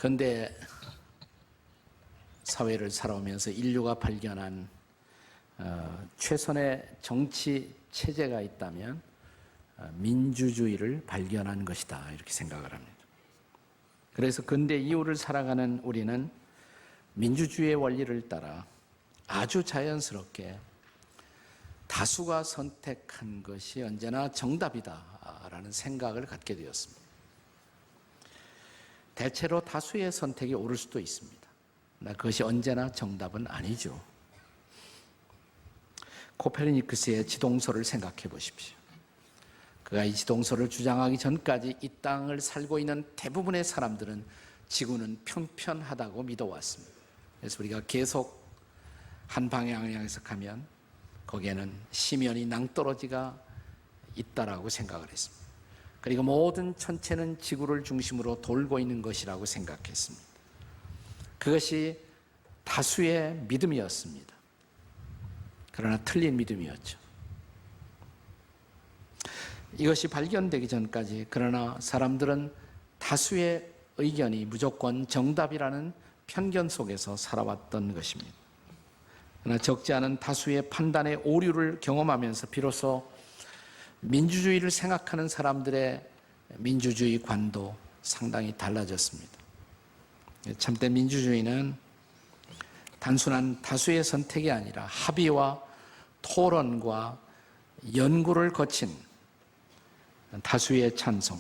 근대 사회를 살아오면서 인류가 발견한 최선의 정치 체제가 있다면 민주주의를 발견한 것이다, 이렇게 생각을 합니다. 그래서 근대 이후를 살아가는 우리는 민주주의의 원리를 따라 아주 자연스럽게 다수가 선택한 것이 언제나 정답이다라는 생각을 갖게 되었습니다. 대체로 다수의 선택이 옳을 수도 있습니다. 그러나 그것이 언제나 정답은 아니죠. 코페르니쿠스의 지동설을 생각해 보십시오. 그가 이 지동설을 주장하기 전까지 이 땅을 살고 있는 대부분의 사람들은 지구는 평평하다고 믿어왔습니다. 그래서 우리가 계속 한 방향을 향해서 가면 거기에는 심연이 낭떠러지가 있다라고 생각을 했습니다. 그리고 모든 천체는 지구를 중심으로 돌고 있는 것이라고 생각했습니다. 그것이 다수의 믿음이었습니다. 그러나 틀린 믿음이었죠. 이것이 발견되기 전까지 그러나 사람들은 다수의 의견이 무조건 정답이라는 편견 속에서 살아왔던 것입니다. 그러나 적지 않은 다수의 판단의 오류를 경험하면서 비로소 민주주의를 생각하는 사람들의 민주주의 관도 상당히 달라졌습니다. 참된 민주주의는 단순한 다수의 선택이 아니라 합의와 토론과 연구를 거친 다수의 찬성,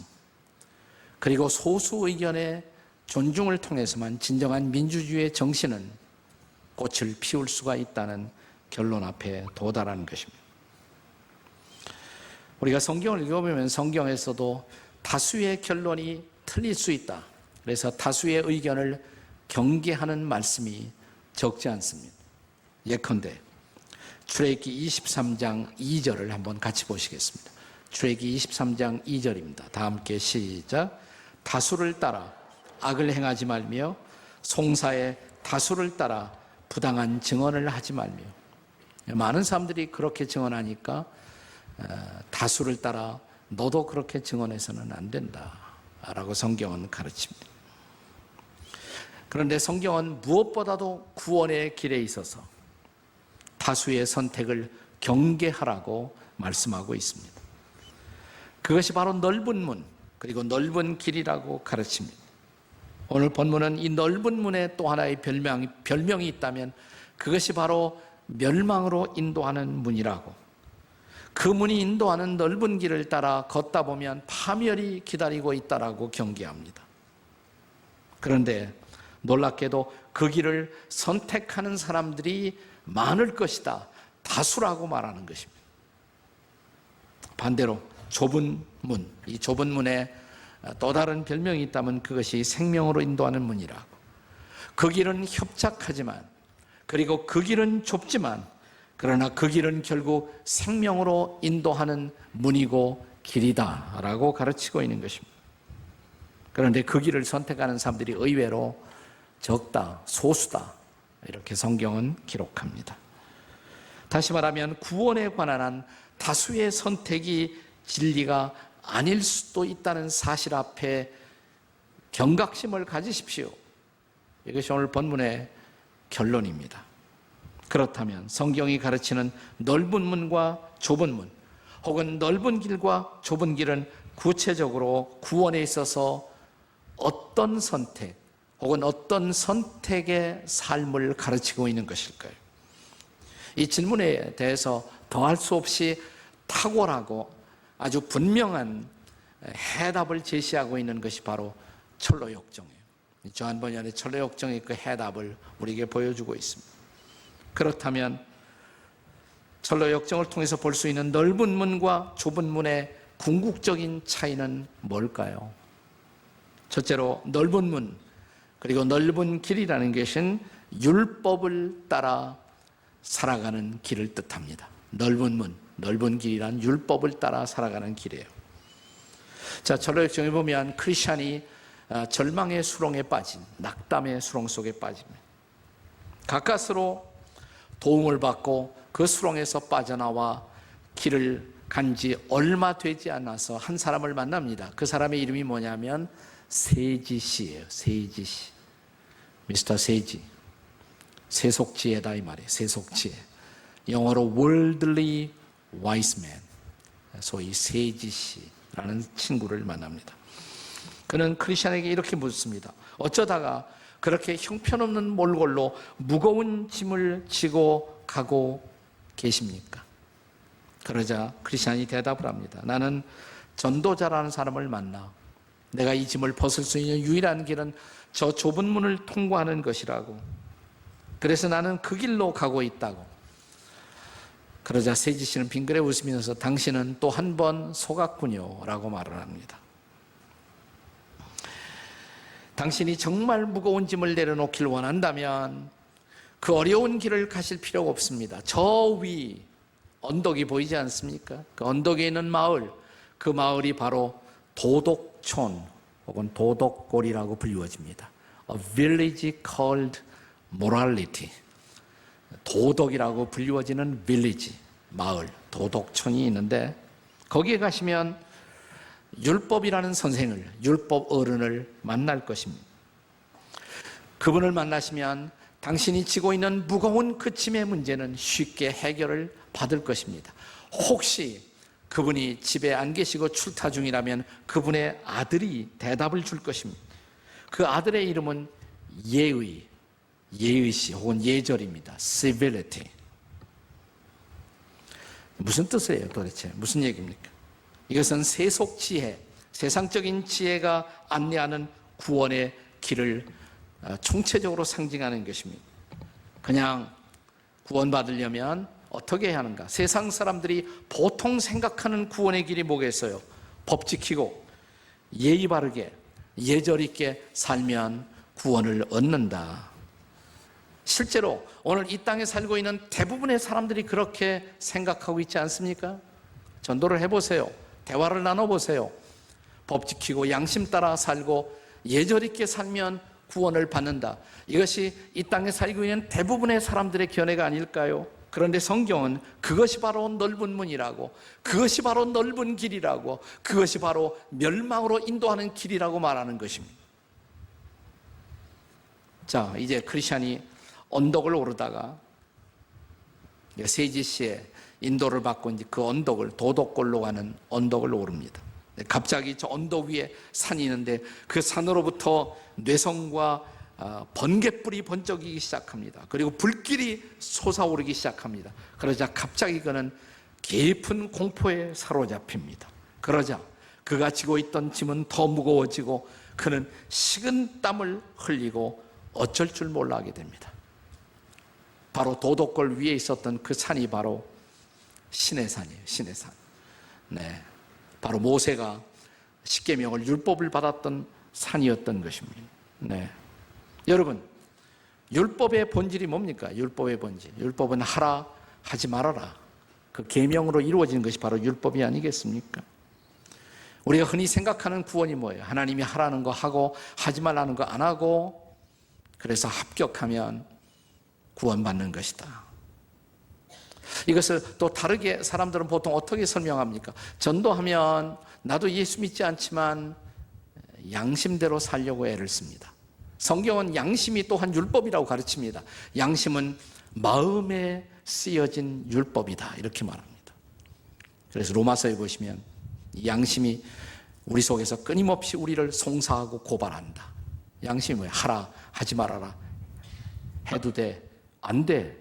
그리고 소수 의견의 존중을 통해서만 진정한 민주주의의 정신은 꽃을 피울 수가 있다는 결론 앞에 도달하는 것입니다. 우리가 성경을 읽어보면 성경에서도 다수의 결론이 틀릴 수 있다, 그래서 다수의 의견을 경계하는 말씀이 적지 않습니다. 예컨대 출애굽기 23장 2절을 한번 같이 보시겠습니다. 출애굽기 23장 2절입니다. 다 함께 시작. 다수를 따라 악을 행하지 말며 송사의 다수를 따라 부당한 증언을 하지 말며. 많은 사람들이 그렇게 증언하니까 다수를 따라 너도 그렇게 증언해서는 안 된다라고 성경은 가르칩니다. 그런데 성경은 무엇보다도 구원의 길에 있어서 다수의 선택을 경계하라고 말씀하고 있습니다. 그것이 바로 넓은 문, 그리고 넓은 길이라고 가르칩니다. 오늘 본문은 이 넓은 문에 또 하나의 별명이 있다면 그것이 바로 멸망으로 인도하는 문이라고, 그 문이 인도하는 넓은 길을 따라 걷다 보면 파멸이 기다리고 있다라고 경계합니다. 그런데 놀랍게도 그 길을 선택하는 사람들이 많을 것이다, 다수라고 말하는 것입니다. 반대로 좁은 문, 이 좁은 문에 또 다른 별명이 있다면 그것이 생명으로 인도하는 문이라고. 그 길은 협착하지만, 그리고 그 길은 좁지만, 그러나 그 길은 결국 생명으로 인도하는 문이고 길이다라고 가르치고 있는 것입니다. 그런데 그 길을 선택하는 사람들이 의외로 적다, 소수다, 이렇게 성경은 기록합니다. 다시 말하면 구원에 관한 한 다수의 선택이 진리가 아닐 수도 있다는 사실 앞에 경각심을 가지십시오. 이것이 오늘 본문의 결론입니다. 그렇다면 성경이 가르치는 넓은 문과 좁은 문, 혹은 넓은 길과 좁은 길은 구체적으로 구원에 있어서 어떤 선택, 혹은 어떤 선택의 삶을 가르치고 있는 것일까요? 이 질문에 대해서 더할 수 없이 탁월하고 아주 분명한 해답을 제시하고 있는 것이 바로 철로역정이에요. 조한 번연의 철로역정의 그 해답을 우리에게 보여주고 있습니다. 그렇다면 철로역정을 통해서 볼 수 있는 넓은 문과 좁은 문의 궁극적인 차이는 뭘까요? 첫째로 넓은 문, 그리고 넓은 길이라는 것은 율법을 따라 살아가는 길을 뜻합니다. 넓은 문, 넓은 길이란 율법을 따라 살아가는 길이에요. 자, 철로역정에 보면 크리스찬이 절망의 수렁에 빠진, 낙담의 수렁 속에 빠집니다. 가까스로 도움을 받고 그 수렁에서 빠져나와 길을 간 지 얼마 되지 않아서 한 사람을 만납니다. 그 사람의 이름이 뭐냐면 세지 씨예요. 세지 씨. 미스터 세지, 세속지혜다 이 말이에요. 세속지혜. 영어로 worldly wise man, 소위 세지씨라는 친구를 만납니다. 그는 크리스천에게 이렇게 묻습니다. 어쩌다가 그렇게 형편없는 몰골로 무거운 짐을 지고 가고 계십니까? 그러자 크리스천이 대답을 합니다. 나는 전도자라는 사람을 만나 내가 이 짐을 벗을 수 있는 유일한 길은 저 좁은 문을 통과하는 것이라고. 그래서 나는 그 길로 가고 있다고. 그러자 세지 씨는 빙그레 웃으면서 당신은 또 한 번 속았군요 라고 말을 합니다. 당신이 정말 무거운 짐을 내려놓기를 원한다면 그 어려운 길을 가실 필요가 없습니다. 저 위 언덕이 보이지 않습니까? 그 언덕에 있는 마을, 그 마을이 바로 도덕촌 혹은 도덕골이라고 불리워집니다. A village called morality. 도덕이라고 불리워지는 village, 마을, 도덕촌이 있는데 거기에 가시면 율법이라는 선생을, 율법 어른을 만날 것입니다. 그분을 만나시면 당신이 지고 있는 무거운 그 짐의 문제는 쉽게 해결을 받을 것입니다. 혹시 그분이 집에 안 계시고 출타 중이라면 그분의 아들이 대답을 줄 것입니다. 그 아들의 이름은 예의시 혹은 예절입니다. civility. 무슨 뜻이에요 도대체? 무슨 얘기입니까? 이것은 세속 지혜, 세상적인 지혜가 안내하는 구원의 길을 총체적으로 상징하는 것입니다. 그냥 구원받으려면 어떻게 해야 하는가? 세상 사람들이 보통 생각하는 구원의 길이 뭐겠어요? 법 지키고 예의 바르게 예절 있게 살면 구원을 얻는다. 실제로 오늘 이 땅에 살고 있는 대부분의 사람들이 그렇게 생각하고 있지 않습니까? 전도를 해보세요. 대화를 나눠보세요. 법 지키고 양심 따라 살고 예절 있게 살면 구원을 받는다. 이것이 이 땅에 살고 있는 대부분의 사람들의 견해가 아닐까요? 그런데 성경은 그것이 바로 넓은 문이라고, 그것이 바로 넓은 길이라고, 그것이 바로 멸망으로 인도하는 길이라고 말하는 것입니다. 자, 이제 크리스천이 언덕을 오르다가 세지 씨의 인도를 받고 이제 그 언덕을, 도덕골로 가는 언덕을 오릅니다. 갑자기 저 언덕 위에 산이 있는데 그 산으로부터 뇌성과 번갯불이 번쩍이기 시작합니다. 그리고 불길이 솟아오르기 시작합니다. 그러자 갑자기 그는 깊은 공포에 사로잡힙니다. 그러자 그가 지고 있던 짐은 더 무거워지고 그는 식은 땀을 흘리고 어쩔 줄 몰라 하게 됩니다. 바로 도덕골 위에 있었던 그 산이 바로 신의 산이에요. 신의 산. 네, 바로 모세가 십계명을 율법을 받았던 산이었던 것입니다. 네. 여러분, 율법의 본질이 뭡니까? 율법의 본질. 율법은 하라, 하지 말아라. 그 계명으로 이루어지는 것이 바로 율법이 아니겠습니까? 우리가 흔히 생각하는 구원이 뭐예요? 하나님이 하라는 거 하고 하지 말라는 거 안 하고 그래서 합격하면 구원받는 것이다. 이것을 또 다르게 사람들은 보통 어떻게 설명합니까? 전도하면 나도 예수 믿지 않지만 양심대로 살려고 애를 씁니다. 성경은 양심이 또한 율법이라고 가르칩니다. 양심은 마음에 쓰여진 율법이다 이렇게 말합니다. 그래서 로마서에 보시면 이 양심이 우리 속에서 끊임없이 우리를 송사하고 고발한다. 양심이 뭐예요? 하라, 하지 말아라. 해도 돼, 안 돼.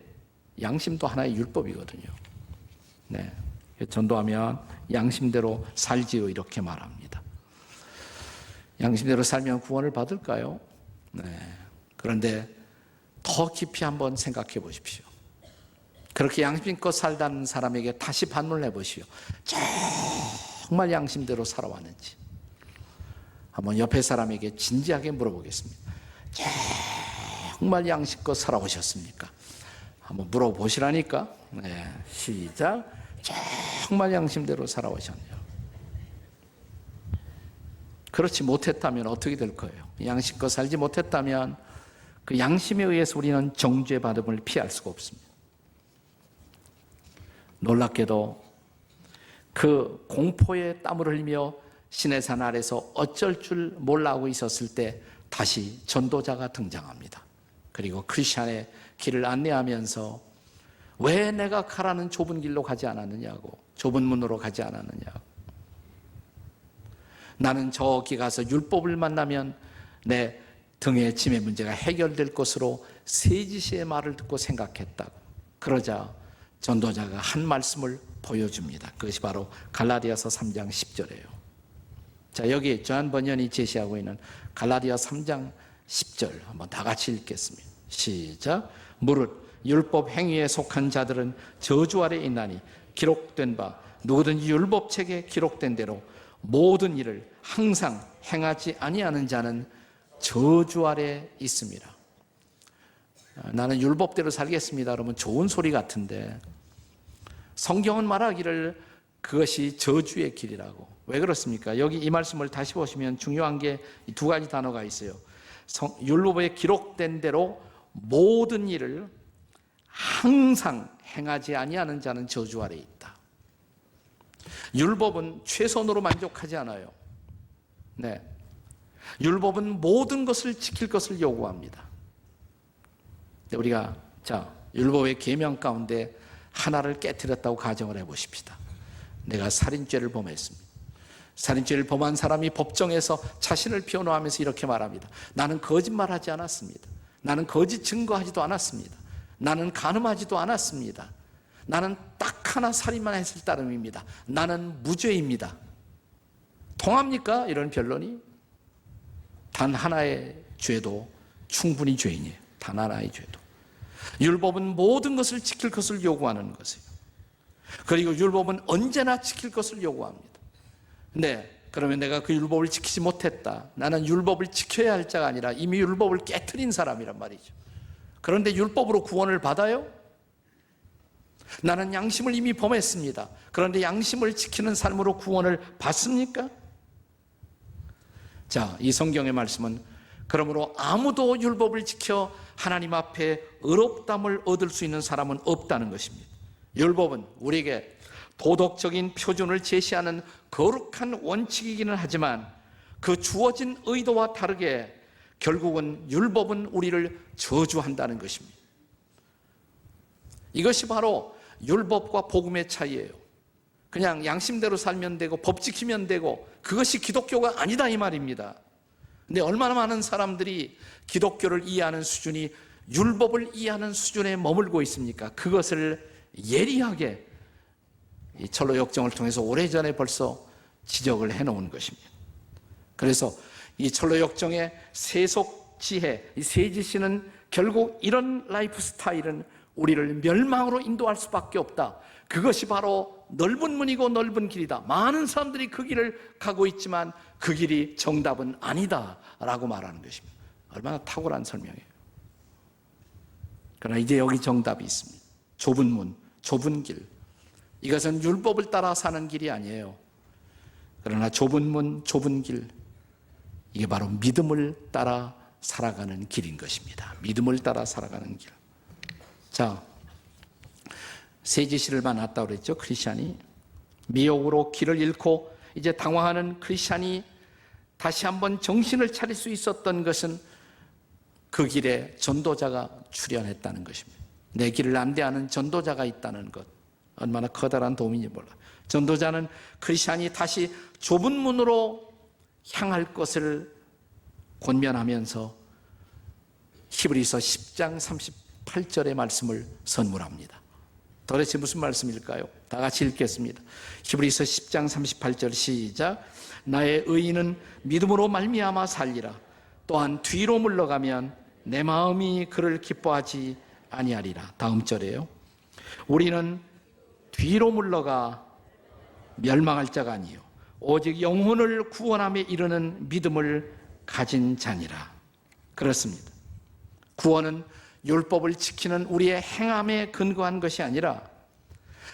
양심도 하나의 율법이거든요. 네, 전도하면 양심대로 살지요 이렇게 말합니다. 양심대로 살면 구원을 받을까요? 네. 그런데 더 깊이 한번 생각해 보십시오. 그렇게 양심껏 살다는 사람에게 다시 반문을 해보시오. 정말 양심대로 살아왔는지 한번 옆에 사람에게 진지하게 물어보겠습니다. 정말 양심껏 살아오셨습니까? 한번 물어보시라니까. 네, 시작. 정말 양심대로 살아오셨네요. 그렇지 못했다면 어떻게 될 거예요? 양심껏 살지 못했다면 그 양심에 의해서 우리는 정죄 받음을 피할 수가 없습니다. 놀랍게도 그 공포의 땀을 흘리며 시내산 아래서 어쩔 줄 몰라 하고 있었을 때 다시 전도자가 등장합니다. 그리고 크리스찬의 길을 안내하면서 왜 내가 가라는 좁은 길로 가지 않았느냐고, 좁은 문으로 가지 않았느냐고. 나는 저기 가서 율법을 만나면 내 등의 짐의 문제가 해결될 것으로 세지시의 말을 듣고 생각했다고. 그러자 전도자가 한 말씀을 보여줍니다. 그것이 바로 갈라디아서 3장 10절이에요. 자, 여기 조한 번연이 제시하고 있는 갈라디아 3장 10절 한번 다 같이 읽겠습니다. 시작. 무릇 율법 행위에 속한 자들은 저주 아래 있나니 기록된 바 누구든지 율법책에 기록된 대로 모든 일을 항상 행하지 아니하는 자는 저주 아래 있습니다. 나는 율법대로 살겠습니다. 그러면 좋은 소리 같은데 성경은 말하기를 그것이 저주의 길이라고. 왜 그렇습니까? 여기 이 말씀을 다시 보시면 중요한 게 두 가지 단어가 있어요. 율법에 기록된 대로 모든 일을 항상 행하지 아니하는 자는 저주 아래 있다. 율법은 최선으로 만족하지 않아요. 네. 율법은 모든 것을 지킬 것을 요구합니다. 우리가 율법의 계명 가운데 하나를 깨뜨렸다고 가정을 해보십시다. 내가 살인죄를 범했습니다. 살인죄를 범한 사람이 법정에서 자신을 변호하면서 이렇게 말합니다. 나는 거짓말하지 않았습니다. 나는 거짓 증거하지도 않았습니다. 나는 간음하지도 않았습니다. 나는 딱 하나 살인만 했을 따름입니다. 나는 무죄입니다. 통합니까? 이런 변론이? 단 하나의 죄도 충분히 죄인이에요. 단 하나의 죄도. 율법은 모든 것을 지킬 것을 요구하는 것이에요. 그리고 율법은 언제나 지킬 것을 요구합니다. 네, 그러면 내가 그 율법을 지키지 못했다. 나는 율법을 지켜야 할 자가 아니라 이미 율법을 깨트린 사람이란 말이죠. 그런데 율법으로 구원을 받아요? 나는 양심을 이미 범했습니다. 그런데 양심을 지키는 삶으로 구원을 받습니까? 자, 이 성경의 말씀은 그러므로 아무도 율법을 지켜 하나님 앞에 의롭다함을 얻을 수 있는 사람은 없다는 것입니다. 율법은 우리에게 도덕적인 표준을 제시하는 거룩한 원칙이기는 하지만 그 주어진 의도와 다르게 결국은 율법은 우리를 저주한다는 것입니다. 이것이 바로 율법과 복음의 차이예요. 그냥 양심대로 살면 되고 법 지키면 되고 그것이 기독교가 아니다 이 말입니다. 근데 얼마나 많은 사람들이 기독교를 이해하는 수준이 율법을 이해하는 수준에 머물고 있습니까? 그것을 예리하게 이 철로 역정을 통해서 오래전에 벌써 지적을 해놓은 것입니다. 그래서 이 철로 역정의 세속 지혜, 이 세지시는 결국 이런 라이프 스타일은 우리를 멸망으로 인도할 수밖에 없다. 그것이 바로 넓은 문이고 넓은 길이다. 많은 사람들이 그 길을 가고 있지만 그 길이 정답은 아니다 라고 말하는 것입니다. 얼마나 탁월한 설명이에요. 그러나 이제 여기 정답이 있습니다. 좁은 문, 좁은 길. 이것은 율법을 따라 사는 길이 아니에요. 그러나 좁은 문, 좁은 길, 이게 바로 믿음을 따라 살아가는 길인 것입니다. 믿음을 따라 살아가는 길. 자, 세지시를 만났다고 그랬죠. 크리스찬이 미혹으로 길을 잃고 이제 당황하는 크리스찬이 다시 한번 정신을 차릴 수 있었던 것은 그 길에 전도자가 출현했다는 것입니다. 내 길을 안대하는 전도자가 있다는 것, 얼마나 커다란 도움인지 몰라. 전도자는 크리스찬이 다시 좁은 문으로 향할 것을 권면하면서 히브리서 10장 38절의 말씀을 선물합니다. 도대체 무슨 말씀일까요? 다 같이 읽겠습니다. 히브리서 10장 38절 시작. 나의 의인은 믿음으로 말미암아 살리라. 또한 뒤로 물러가면 내 마음이 그를 기뻐하지 아니하리라. 다음 절에요. 우리는 뒤로 물러가 멸망할 자가 아니요 오직 영혼을 구원함에 이르는 믿음을 가진 자니라. 그렇습니다. 구원은 율법을 지키는 우리의 행함에 근거한 것이 아니라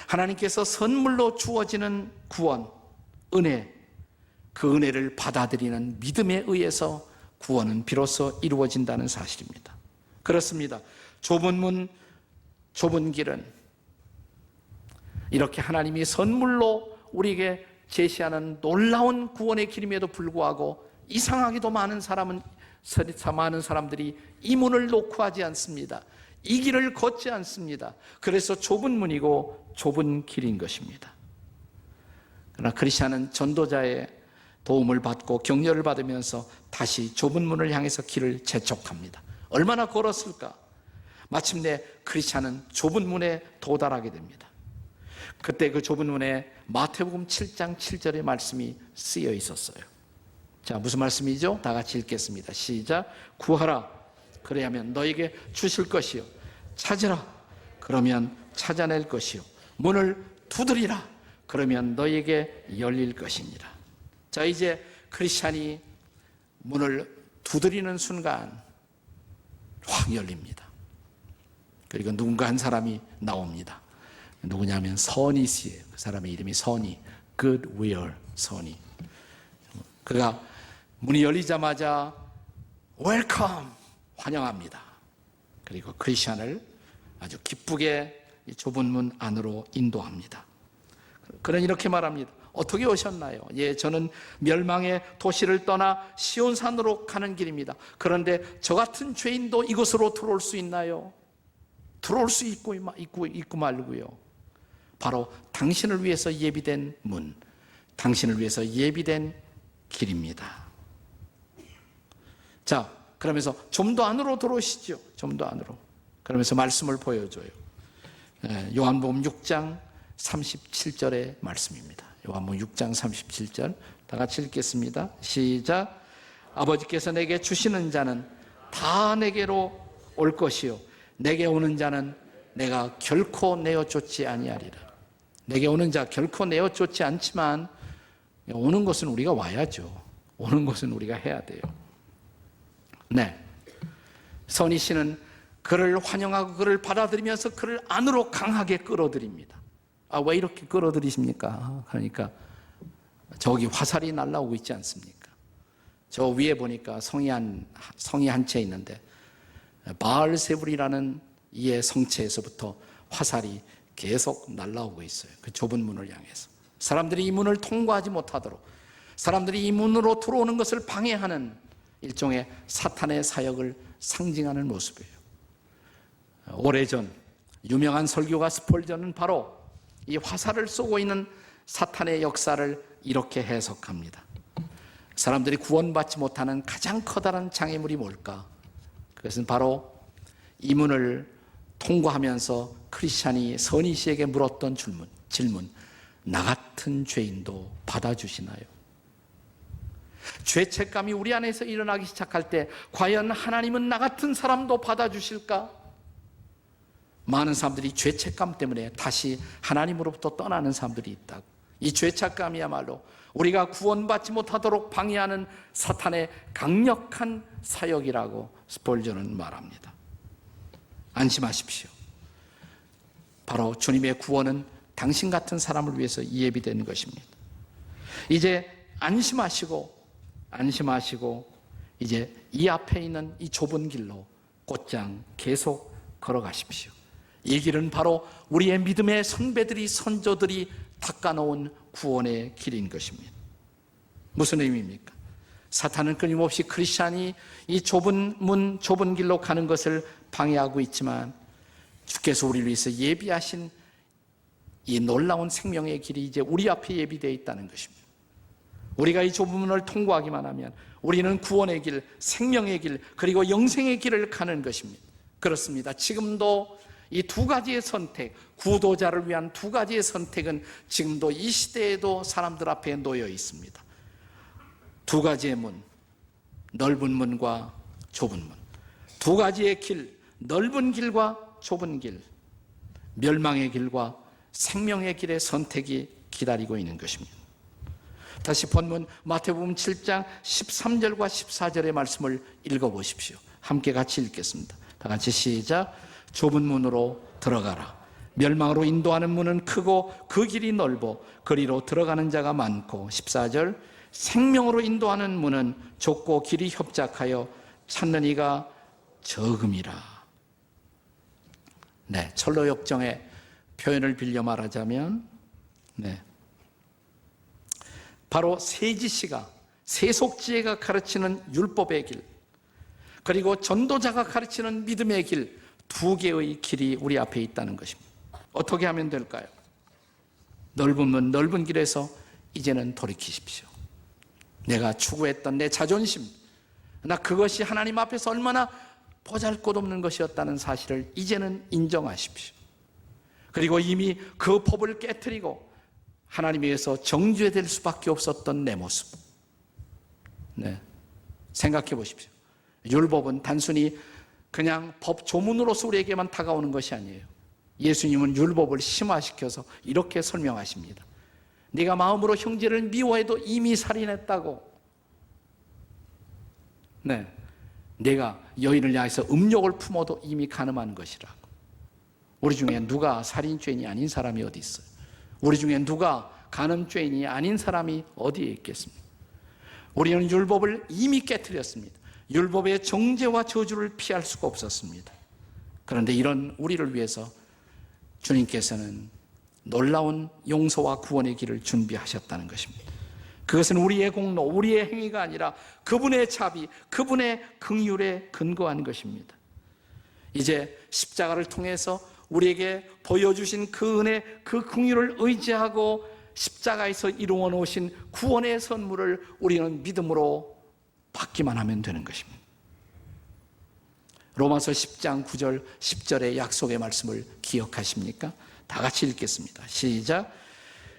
하나님께서 선물로 주어지는 구원, 은혜, 그 은혜를 받아들이는 믿음에 의해서 구원은 비로소 이루어진다는 사실입니다. 그렇습니다. 좁은 문, 좁은 길은 이렇게 하나님이 선물로 우리에게 제시하는 놀라운 구원의 길임에도 불구하고 이상하게도 많은 사람은 많은 사람들이 이 문을 놓고 하지 않습니다. 이 길을 걷지 않습니다. 그래서 좁은 문이고 좁은 길인 것입니다. 그러나 크리스찬은 전도자의 도움을 받고 격려를 받으면서 다시 좁은 문을 향해서 길을 재촉합니다. 얼마나 걸었을까? 마침내 크리스찬은 좁은 문에 도달하게 됩니다. 그때 그 좁은 문에 마태복음 7장 7절의 말씀이 쓰여 있었어요. 자, 무슨 말씀이죠? 다 같이 읽겠습니다. 시작. 구하라, 그래야면 너에게 주실 것이요. 찾으라, 그러면 찾아낼 것이요. 문을 두드리라, 그러면 너에게 열릴 것이니라. 자, 이제 크리스찬이 문을 두드리는 순간 확 열립니다. 그리고 누군가 한 사람이 나옵니다. 누구냐면 선희 씨예요. 그 사람의 이름이 선희, Goodwill 선희. 그가 문이 열리자마자 웰컴, 환영합니다. 그리고 크리스찬을 아주 기쁘게 이 좁은 문 안으로 인도합니다. 그는 이렇게 말합니다. 어떻게 오셨나요? 예, 저는 멸망의 도시를 떠나 시온산으로 가는 길입니다. 그런데 저 같은 죄인도 이곳으로 들어올 수 있나요? 들어올 수 있고 말고요. 바로 당신을 위해서 예비된 문, 당신을 위해서 예비된 길입니다. 자, 그러면서 좀 더 안으로 들어오시죠. 좀 더 안으로. 그러면서 말씀을 보여줘요. 요한복음 6장 37절의 말씀입니다. 요한복음 6장 37절 다 같이 읽겠습니다. 시작. 아버지께서 내게 주시는 자는 다 내게로 올 것이요, 내게 오는 자는 내가 결코 내어쫓지 아니하리라. 내게 오는 자 결코 내어쫓지 않지만 오는 것은 우리가 와야죠. 오는 것은 우리가 해야 돼요. 네, 선희 씨는 그를 환영하고 그를 받아들이면서 그를 안으로 강하게 끌어들입니다. 아, 왜 이렇게 끌어들이십니까? 그러니까 저기 화살이 날아오고 있지 않습니까? 저 위에 보니까 성이 한 채 있는데 바알세불이라는 이의 성체에서부터 화살이 계속 날아오고 있어요. 그 좁은 문을 향해서 사람들이 이 문을 통과하지 못하도록, 사람들이 이 문으로 들어오는 것을 방해하는 일종의 사탄의 사역을 상징하는 모습이에요. 오래전 유명한 설교가 스폴전은 바로 이 화살을 쏘고 있는 사탄의 역사를 이렇게 해석합니다. 사람들이 구원받지 못하는 가장 커다란 장애물이 뭘까? 그것은 바로 이 문을 통과하면서 크리스찬이 선희 씨에게 물었던 질문, 나 같은 죄인도 받아주시나요? 죄책감이 우리 안에서 일어나기 시작할 때 과연 하나님은 나 같은 사람도 받아주실까? 많은 사람들이 죄책감 때문에 다시 하나님으로부터 떠나는 사람들이 있다고. 이 죄책감이야말로 우리가 구원받지 못하도록 방해하는 사탄의 강력한 사역이라고 스폴전은 말합니다. 안심하십시오. 바로 주님의 구원은 당신 같은 사람을 위해서 예비된 것입니다. 이제 안심하시고 이제 이 앞에 있는 이 좁은 길로 곧장 계속 걸어가십시오. 이 길은 바로 우리의 믿음의 선배들이, 선조들이 닦아놓은 구원의 길인 것입니다. 무슨 의미입니까? 사탄은 끊임없이 크리스찬이 이 좁은 문, 좁은 길로 가는 것을 방해하고 있지만 주께서 우리를 위해서 예비하신 이 놀라운 생명의 길이 이제 우리 앞에 예비되어 있다는 것입니다. 우리가 이 좁은 문을 통과하기만 하면 우리는 구원의 길, 생명의 길, 그리고 영생의 길을 가는 것입니다. 그렇습니다. 지금도 이 두 가지의 선택, 구도자를 위한 두 가지의 선택은 지금도 이 시대에도 사람들 앞에 놓여 있습니다. 두 가지의 문, 넓은 문과 좁은 문. 두 가지의 길, 넓은 길과 좁은 길, 멸망의 길과 생명의 길의 선택이 기다리고 있는 것입니다. 다시 본문 마태복음 7장 13절과 14절의 말씀을 읽어보십시오. 함께 같이 읽겠습니다. 다 같이 시작. 좁은 문으로 들어가라. 멸망으로 인도하는 문은 크고 그 길이 넓어 그리로 들어가는 자가 많고. 14절. 생명으로 인도하는 문은 좁고 길이 협착하여 찾는 이가 적음이라. 네, 철로 역정의 표현을 빌려 말하자면, 바로 세지시가, 세속지혜가 가르치는 율법의 길, 그리고 전도자가 가르치는 믿음의 길, 두 개의 길이 우리 앞에 있다는 것입니다. 어떻게 하면 될까요? 넓은 문, 넓은 길에서 이제는 돌이키십시오. 내가 추구했던 내 자존심, 나 그것이 하나님 앞에서 얼마나 보잘것없는 것이었다는 사실을 이제는 인정하십시오. 그리고 이미 그 법을 깨트리고 하나님에 의해서 정죄될 수밖에 없었던 내 모습, 생각해 보십시오. 율법은 단순히 그냥 법 조문으로서 우리에게만 다가오는 것이 아니에요. 예수님은 율법을 심화시켜서 이렇게 설명하십니다. 네가 마음으로 형제를 미워해도 이미 살인했다고. 내가 여인을 향해서 음욕을 품어도 이미 간음한 것이라고. 우리 중에 누가 살인죄인이 아닌 사람이 어디 있어요? 우리 중에 누가 간음죄인이 아닌 사람이 어디에 있겠습니까? 우리는 율법을 이미 깨트렸습니다. 율법의 정죄와 저주를 피할 수가 없었습니다. 그런데 이런 우리를 위해서 주님께서는 놀라운 용서와 구원의 길을 준비하셨다는 것입니다. 그것은 우리의 공로, 우리의 행위가 아니라 그분의 자비, 그분의 긍휼에 근거한 것입니다. 이제 십자가를 통해서 우리에게 보여주신 그 은혜, 그 긍휼을 의지하고 십자가에서 이루어 놓으신 구원의 선물을 우리는 믿음으로 받기만 하면 되는 것입니다. 로마서 10장 9절 10절의 약속의 말씀을 기억하십니까? 다 같이 읽겠습니다. 시작.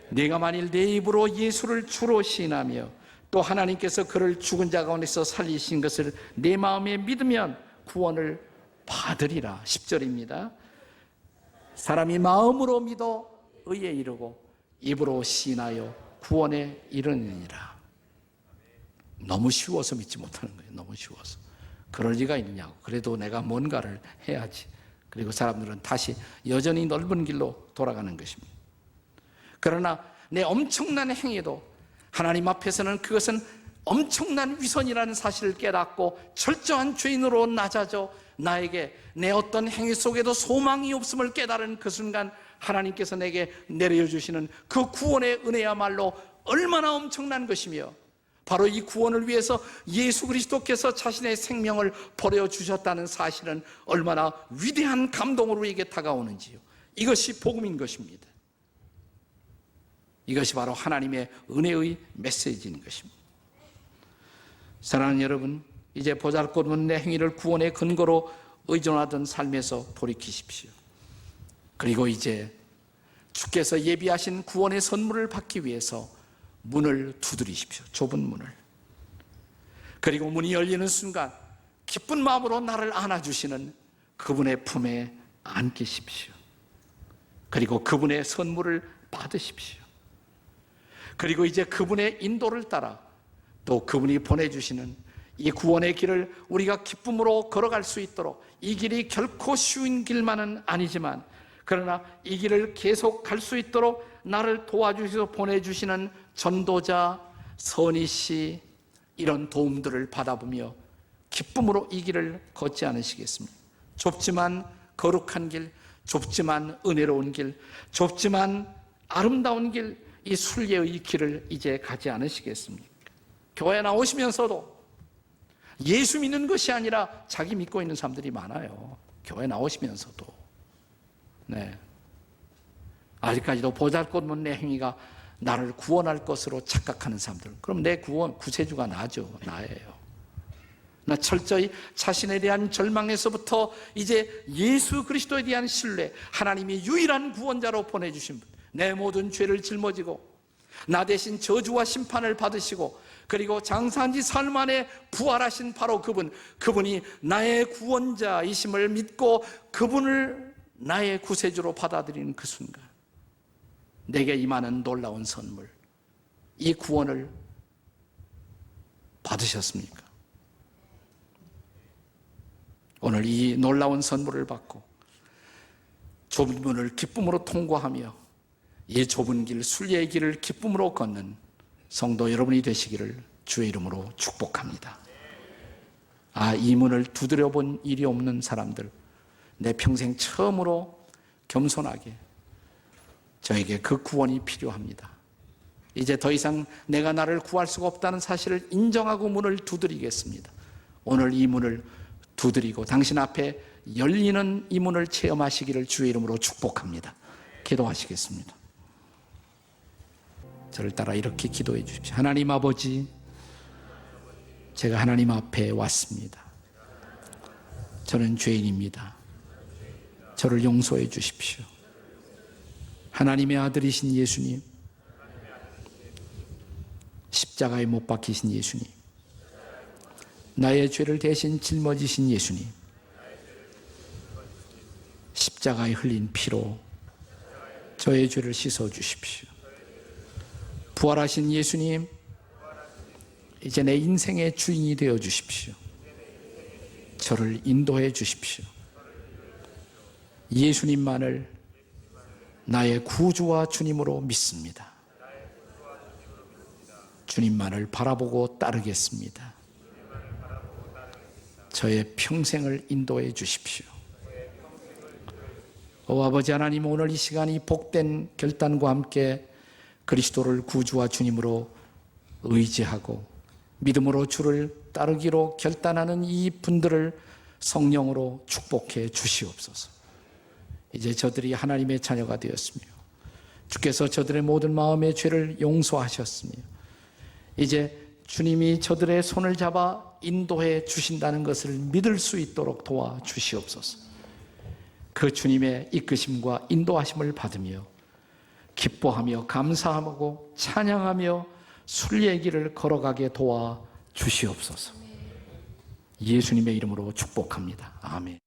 네가 만일 내 입으로 예수를 주로 시인하며 또 하나님께서 그를 죽은 자 가운데서 살리신 것을 내 마음에 믿으면 구원을 받으리라. 10절입니다. 사람이 마음으로 믿어 의에 이르고 입으로 시인하여 구원에 이르느니라. 너무 쉬워서 믿지 못하는 거예요. 너무 쉬워서. 그럴 리가 있냐고. 그래도 내가 뭔가를 해야지. 그리고 사람들은 다시 여전히 넓은 길로 돌아가는 것입니다. 그러나 내 엄청난 행위도 하나님 앞에서는 그것은 엄청난 위선이라는 사실을 깨닫고 철저한 죄인으로 낮아져 나에게 내 어떤 행위 속에도 소망이 없음을 깨달은 그 순간 하나님께서 내게 내려주시는 그 구원의 은혜야말로 얼마나 엄청난 것이며 바로 이 구원을 위해서 예수 그리스도께서 자신의 생명을 버려주셨다는 사실은 얼마나 위대한 감동으로 우리에게 다가오는지요. 이것이 복음인 것입니다. 이것이 바로 하나님의 은혜의 메시지인 것입니다. 사랑하는 여러분, 이제 보잘것없는 내 행위를 구원의 근거로 의존하던 삶에서 돌이키십시오. 그리고 이제 주께서 예비하신 구원의 선물을 받기 위해서 문을 두드리십시오. 좁은 문을. 그리고 문이 열리는 순간 기쁜 마음으로 나를 안아주시는 그분의 품에 안기십시오. 그리고 그분의 선물을 받으십시오. 그리고 이제 그분의 인도를 따라 또 그분이 보내주시는 이 구원의 길을 우리가 기쁨으로 걸어갈 수 있도록, 이 길이 결코 쉬운 길만은 아니지만 그러나 이 길을 계속 갈 수 있도록 나를 도와주셔서 보내주시는 전도자, 선희 씨, 이런 도움들을 받아보며 기쁨으로 이 길을 걷지 않으시겠습니까? 좁지만 거룩한 길, 좁지만 은혜로운 길, 좁지만 아름다운 길, 이 순례의 길을 이제 가지 않으시겠습니까? 교회 나오시면서도 예수 믿는 것이 아니라 자기 믿고 있는 사람들이 많아요. 교회 나오시면서도. 아직까지도 보잘것없는 내 행위가 나를 구원할 것으로 착각하는 사람들. 그럼 내 구세주가 나예요. 나 철저히 자신에 대한 절망에서부터 이제 예수 그리스도에 대한 신뢰, 하나님이 유일한 구원자로 보내주신 분, 내 모든 죄를 짊어지고 나 대신 저주와 심판을 받으시고 그리고 장사한 지 사흘 만에 부활하신 바로 그분이 나의 구원자이심을 믿고 그분을 나의 구세주로 받아들이는 그 순간 내게 임하는 놀라운 선물, 이 구원을 받으셨습니까? 오늘 이 놀라운 선물을 받고 좁은 문을 기쁨으로 통과하며 이 좁은 길, 순례의 길을 기쁨으로 걷는 성도 여러분이 되시기를 주의 이름으로 축복합니다. 이 문을 두드려 본 일이 없는 사람들, 내 평생 처음으로 겸손하게 저에게 그 구원이 필요합니다. 이제 더 이상 내가 나를 구할 수가 없다는 사실을 인정하고 문을 두드리겠습니다. 오늘 이 문을 두드리고 당신 앞에 열리는 이 문을 체험하시기를 주의 이름으로 축복합니다. 기도하시겠습니다. 저를 따라 이렇게 기도해 주십시오. 하나님 아버지, 제가 하나님 앞에 왔습니다. 저는 죄인입니다. 저를 용서해 주십시오. 하나님의 아들이신 예수님, 십자가에 못 박히신 예수님, 나의 죄를 대신 짊어지신 예수님, 십자가에 흘린 피로 저의 죄를 씻어 주십시오. 부활하신 예수님, 이제 내 인생의 주인이 되어 주십시오. 저를 인도해 주십시오. 예수님만을 나의 구주와 주님으로 믿습니다. 주님만을 바라보고 따르겠습니다. 저의 평생을 인도해 주십시오. 아버지 하나님, 오늘 이 시간이 복된 결단과 함께 그리스도를 구주와 주님으로 의지하고 믿음으로 주를 따르기로 결단하는 이 분들을 성령으로 축복해 주시옵소서. 이제 저들이 하나님의 자녀가 되었으며 주께서 저들의 모든 마음의 죄를 용서하셨으며 이제 주님이 저들의 손을 잡아 인도해 주신다는 것을 믿을 수 있도록 도와주시옵소서. 그 주님의 이끄심과 인도하심을 받으며 기뻐하며 감사하고 찬양하며 순리의 길을 걸어가게 도와주시옵소서. 예수님의 이름으로 축복합니다. 아멘.